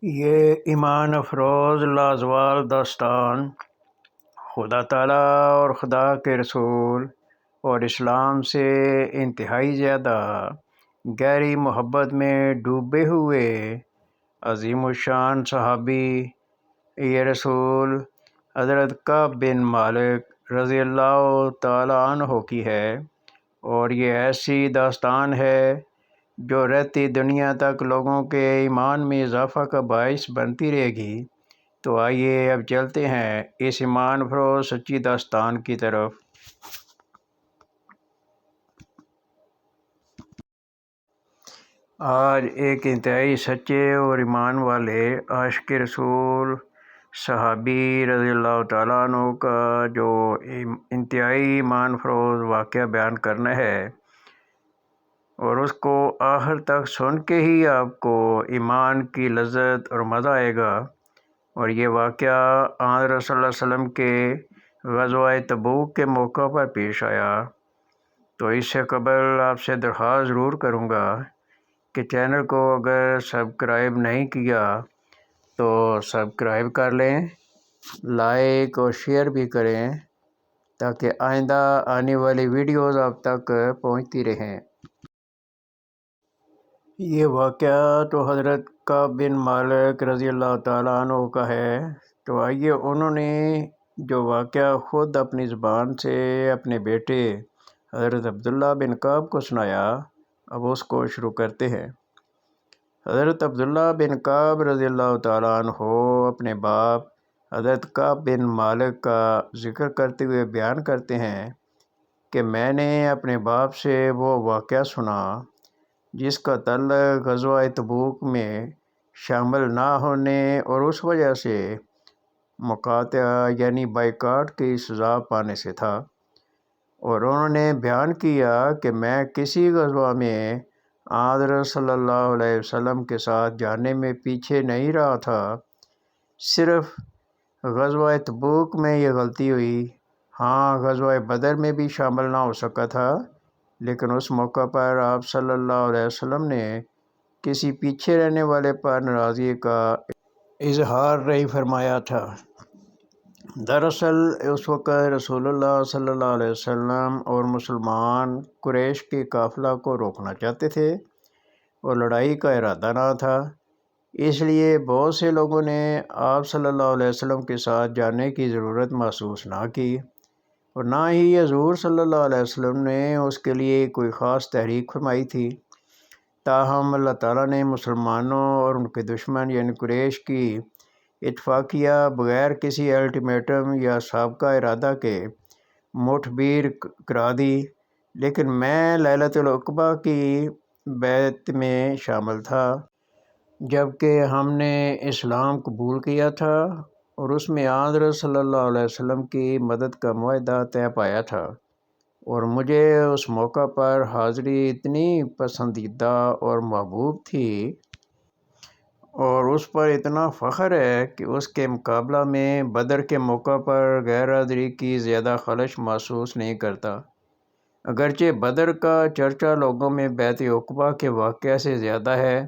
یہ ایمان افروز لازوال داستان خدا تعالیٰ اور خدا کے رسول اور اسلام سے انتہائی زیادہ گہری محبت میں ڈوبے ہوئے عظیم الشان صحابی یہ رسول حضرت کعب بن مالک رضی اللہ تعالیٰ عنہ کی ہے، اور یہ ایسی داستان ہے جو رہتی دنیا تک لوگوں کے ایمان میں اضافہ کا باعث بنتی رہے گی۔ تو آئیے اب چلتے ہیں اس ایمان افروز سچی داستان کی طرف۔ آج ایک انتہائی سچے اور ایمان والے عاشق رسول صحابی رضی اللہ تعالیٰ عنہ کا جو انتہائی ایمان افروز واقعہ بیان کرنا ہے، اور اس کو آخر تک سن کے ہی آپ کو ایمان کی لذت اور مزہ آئے گا۔ اور یہ واقعہ آن رسول صلی اللہ علیہ وسلم کے غزوہ تبوک کے موقع پر پیش آیا۔ تو اس سے قبل آپ سے درخواست ضرور کروں گا کہ چینل کو اگر سبسکرائب نہیں کیا تو سبسکرائب کر لیں، لائک اور شیئر بھی کریں تاکہ آئندہ آنے والی ویڈیوز آپ تک پہنچتی رہیں۔ یہ واقعہ تو حضرت کعب بن مالک رضی اللہ تعالیٰ عنہ کا ہے۔ تو آئیے انہوں نے جو واقعہ خود اپنی زبان سے اپنے بیٹے حضرت عبداللہ بن کعب کو سنایا، اب اس کو شروع کرتے ہیں۔ حضرت عبداللہ بن کعب رضی اللہ تعالیٰ عنہ اپنے باپ حضرت کعب بن مالک کا ذکر کرتے ہوئے بیان کرتے ہیں کہ میں نے اپنے باپ سے وہ واقعہ سنا جس کا تعلق غزوہ تبوک میں شامل نہ ہونے اور اس وجہ سے مقاطعہ یعنی بائیکاٹ کی سزا پانے سے تھا، اور انہوں نے بیان کیا کہ میں کسی غزوہ میں حضرت صلی اللہ علیہ وسلم کے ساتھ جانے میں پیچھے نہیں رہا تھا، صرف غزوہ تبوک میں یہ غلطی ہوئی۔ ہاں، غزوہ بدر میں بھی شامل نہ ہو سکا تھا، لیکن اس موقع پر آپ صلی اللہ علیہ وسلم نے کسی پیچھے رہنے والے پر ناراضگی کا اظہار نہیں فرمایا تھا۔ دراصل اس وقت رسول اللہ صلی اللہ علیہ وسلم اور مسلمان قریش کے قافلہ کو روکنا چاہتے تھے اور لڑائی کا ارادہ نہ تھا، اس لیے بہت سے لوگوں نے آپ صلی اللہ علیہ وسلم کے ساتھ جانے کی ضرورت محسوس نہ کی، اور نہ ہی حضور صلی اللہ علیہ وسلم نے اس کے لیے کوئی خاص تحریک فرمائی تھی۔ تاہم اللہ تعالیٰ نے مسلمانوں اور ان کے دشمن یعنی قریش کی اتفاقیہ بغیر کسی الٹیمیٹم یا سابقہ ارادہ کے مٹبیر کرا دی، لیکن میں لیلۃ العقبہ کی بیعت میں شامل تھا، جبکہ ہم نے اسلام قبول کیا تھا اور اس میں حضرت صلی اللہ علیہ وسلم کی مدد کا معاہدہ طے پایا تھا، اور مجھے اس موقع پر حاضری اتنی پسندیدہ اور محبوب تھی اور اس پر اتنا فخر ہے کہ اس کے مقابلہ میں بدر کے موقع پر غیر حاضری کی زیادہ خلش محسوس نہیں کرتا۔ اگرچہ بدر کا چرچا لوگوں میں بیعت عقبہ کے واقعہ سے زیادہ ہے،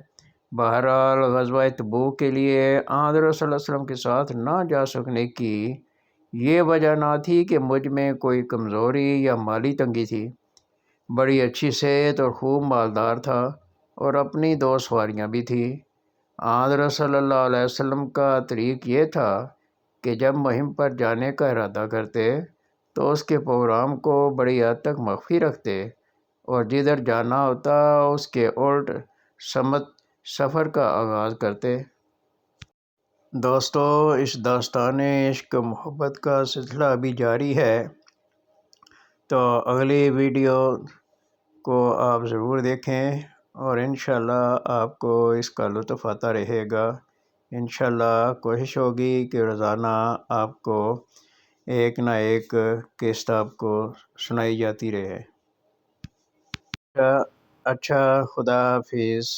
بہرحال غزوہ تبوک کے لیے حضرت صلی اللہ علیہ وسلم کے ساتھ نہ جا سکنے کی یہ وجہ نہ تھی کہ مجھ میں کوئی کمزوری یا مالی تنگی تھی، بڑی اچھی صحت اور خوب مالدار تھا، اور اپنی 2 سواریاں بھی تھیں۔ حضرت صلی اللہ علیہ وسلم کا طریق یہ تھا کہ جب مہم پر جانے کا ارادہ کرتے تو اس کے پروگرام کو بڑی حد تک مخفی رکھتے، اور جدھر جانا ہوتا اس کے الٹ سمت سفر کا آغاز کرتے۔ دوستو، اس داستان عشق و محبت کا سلسلہ ابھی جاری ہے، تو اگلی ویڈیو کو آپ ضرور دیکھیں، اور انشاءاللہ آپ کو اس کا لطف آتا رہے گا۔ انشاءاللہ کوشش ہوگی کہ روزانہ آپ کو ایک نہ ایک قسط آپ کو سنائی جاتی رہے۔ اچھا، خدا حافظ۔